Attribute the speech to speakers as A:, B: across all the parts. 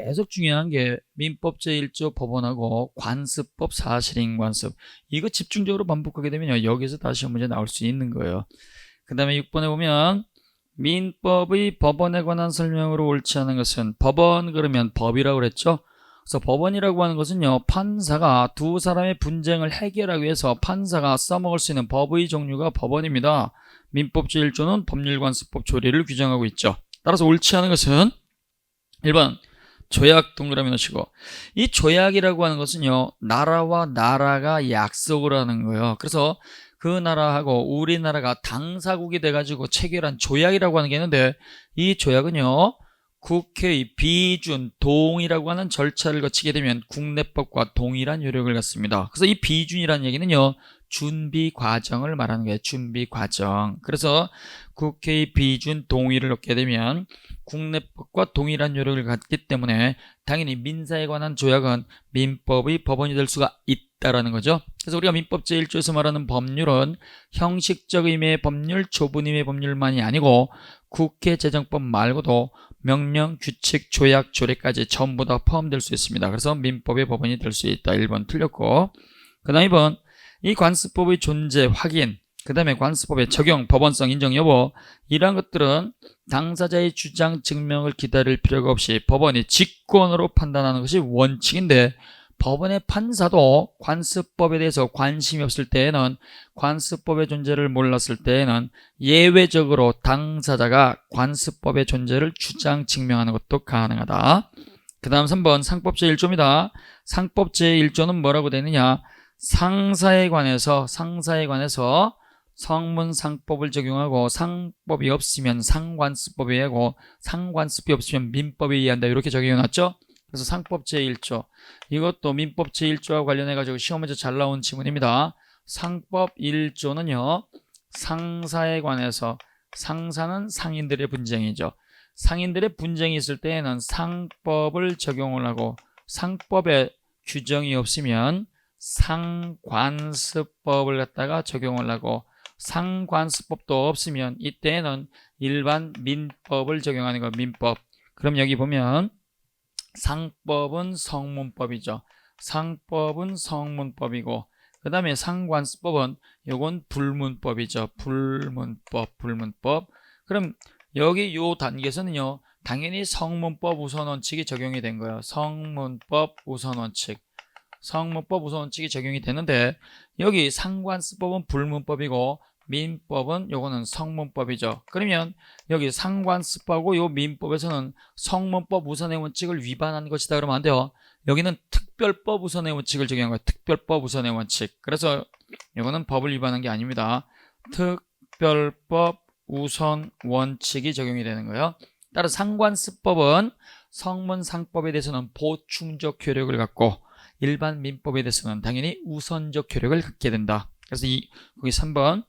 A: 계속 중요한 게 민법 제1조 법원하고 관습법 사실인관습. 이거 집중적으로 반복하게 되면요, 여기서 다시 한 문제 나올 수 있는 거예요. 그 다음에 6번에 보면 민법의 법원에 관한 설명으로 옳지 않은 것은, 법원 그러면 법이라고 그랬죠. 그래서 법원이라고 하는 것은요, 판사가 두 사람의 분쟁을 해결하기 위해서 판사가 써먹을 수 있는 법의 종류가 법원입니다. 민법 제1조는 법률관습법 조례를 규정하고 있죠. 따라서 옳지 않은 것은 1번 조약. 동그라미 넣으시고, 이 조약이라고 하는 것은요, 나라와 나라가 약속을 하는 거예요. 그래서 그 나라하고 우리나라가 당사국이 돼가지고 체결한 조약이라고 하는 게 있는데, 이 조약은요, 국회의 비준 동의라고 하는 절차를 거치게 되면 국내법과 동일한 효력을 갖습니다. 그래서 이 비준이라는 얘기는요, 준비 과정을 말하는 거예요. 준비 과정. 그래서 국회의 비준 동의를 얻게 되면 국내법과 동일한 효력을 갖기 때문에 당연히 민사에 관한 조약은 민법의 법원이 될 수가 있다라는 거죠. 그래서 우리가 민법 제1조에서 말하는 법률은 형식적 의미의 법률, 좁은 의미의 법률만이 아니고 국회 재정법 말고도 명령, 규칙, 조약, 조례까지 전부 다 포함될 수 있습니다. 그래서 민법의 법원이 될 수 있다. 1번 틀렸고, 그 다음 2번 이 관습법의 존재 확인, 그 다음에 관습법의 적용, 법원성 인정 여부, 이러한 것들은 당사자의 주장 증명을 기다릴 필요가 없이 법원이 직권으로 판단하는 것이 원칙인데, 법원의 판사도 관습법에 대해서 관심이 없을 때에는, 관습법의 존재를 몰랐을 때에는 예외적으로 당사자가 관습법의 존재를 주장 증명하는 것도 가능하다. 그 다음 3번 상법 제1조입니다. 상법 제1조는 뭐라고 되느냐, 상사에 관해서 성문상법을 적용하고, 상법이 없으면 상관습법에 의하고, 상관습이 없으면 민법에 의한다, 이렇게 적용해놨죠. 그래서 상법 제1조, 이것도 민법 제1조와 관련해가지고 시험 문제 잘 나온 지문입니다. 상법 1조는요, 상사에 관해서, 상사는 상인들의 분쟁이죠. 상인들의 분쟁이 있을 때에는 상법을 적용을 하고, 상법에 규정이 없으면 상관습법을 갖다가 적용을 하고, 상관습법도 없으면 이때에는 일반 민법을 적용하는 거, 민법. 그럼 여기 보면 상법은 성문법이죠. 상법은 성문법이고, 그 다음에 상관습법은 요건 불문법이죠. 불문법. 그럼 여기 요 단계에서는요, 당연히 성문법 우선원칙이 적용이 된 거예요. 성문법 우선원칙이 적용이 되는데, 여기 상관습법은 불문법이고 민법은 요거는 성문법이죠. 그러면 여기 상관습법하고 요 민법에서는 성문법 우선의 원칙을 위반한 것이다 그러면 안 돼요. 여기는 특별법 우선의 원칙을 적용한 거예요. 특별법 우선의 원칙. 그래서 요거는 법을 위반한 게 아닙니다. 특별법 우선 원칙이 적용이 되는 거예요. 따라 상관습법은 성문상법에 대해서는 보충적 효력을 갖고, 일반 민법에 대해서는 당연히 우선적 효력을 갖게 된다. 그래서 거기 3번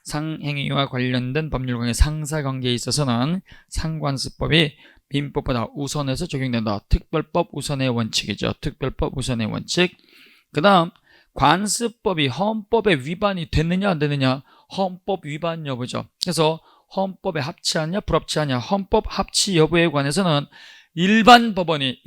A: 상행위와 관련된 법률관계 상사관계에 있어서는 상관습법이 민법보다 우선해서 적용된다. 특별법 우선의 원칙이죠. 특별법 우선의 원칙. 그 다음 관습법이 헌법에 위반이 됐느냐 안 됐느냐, 헌법 위반 여부죠. 그래서 헌법에 합치하냐 불합치하냐, 헌법 합치 여부에 관해서는 일반 법원이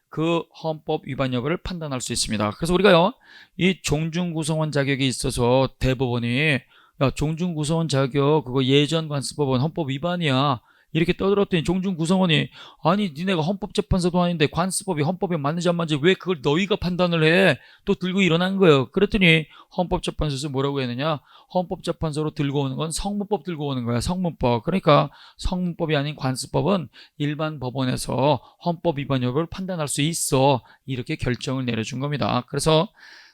A: 그 헌법 위반 여부를 판단할 수 있습니다. 그래서 우리가요, 이 종중구성원 자격이 있어서 대법원이, 야, 종중구성원 자격 그거 예전 관습법은 헌법 위반이야, 이렇게 떠들었더니 종중구성원이, 아니 니네가 헌법재판소도 아닌데 관습법이 헌법에 맞는지 안 맞는지 왜 그걸 너희가 판단을 해? 또 들고 일어난 거예요. 그랬더니 헌법재판소에서 뭐라고 했느냐, 헌법재판소로 들고 오는 건 성문법 들고 오는 거야. 성문법. 그러니까 성문법이 아닌 관습법은 일반 법원에서 헌법 위반 여부를 판단할 수 있어, 이렇게 결정을 내려준 겁니다. 그래서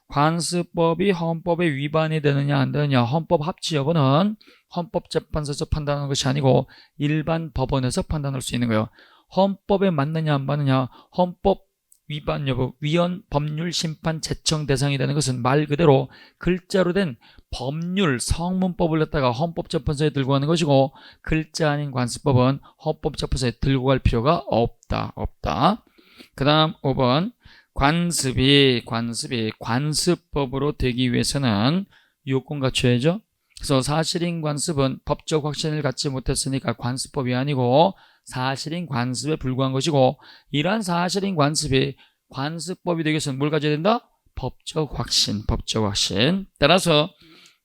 A: 관습법이 헌법에 위반이 되느냐 안 되느냐, 헌법 합치 여부는 헌법재판소에서 판단하는 것이 아니고 일반 법원에서 판단할 수 있는 거예요. 헌법에 맞느냐 안 맞느냐, 헌법 위반 여부, 위헌 법률 심판 제청 대상이 되는 것은 말 그대로 글자로 된 법률 성문법을 갖다가 헌법재판소에 들고 가는 것이고, 글자 아닌 관습법은 헌법재판소에 들고 갈 필요가 없다. 그 다음 5번 관습이 관습법으로 되기 위해서는 요건 갖춰야죠. 그래서 사실인 관습은 법적 확신을 갖지 못했으니까 관습법이 아니고 사실인 관습에 불과한 것이고, 이러한 사실인 관습이 관습법이 되기 위해서는 뭘 가져야 된다? 법적 확신. 따라서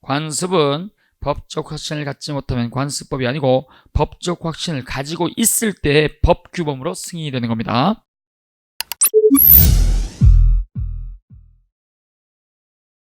A: 관습은 법적 확신을 갖지 못하면 관습법이 아니고 법적 확신을 가지고 있을 때 법규범으로 승인이 되는 겁니다.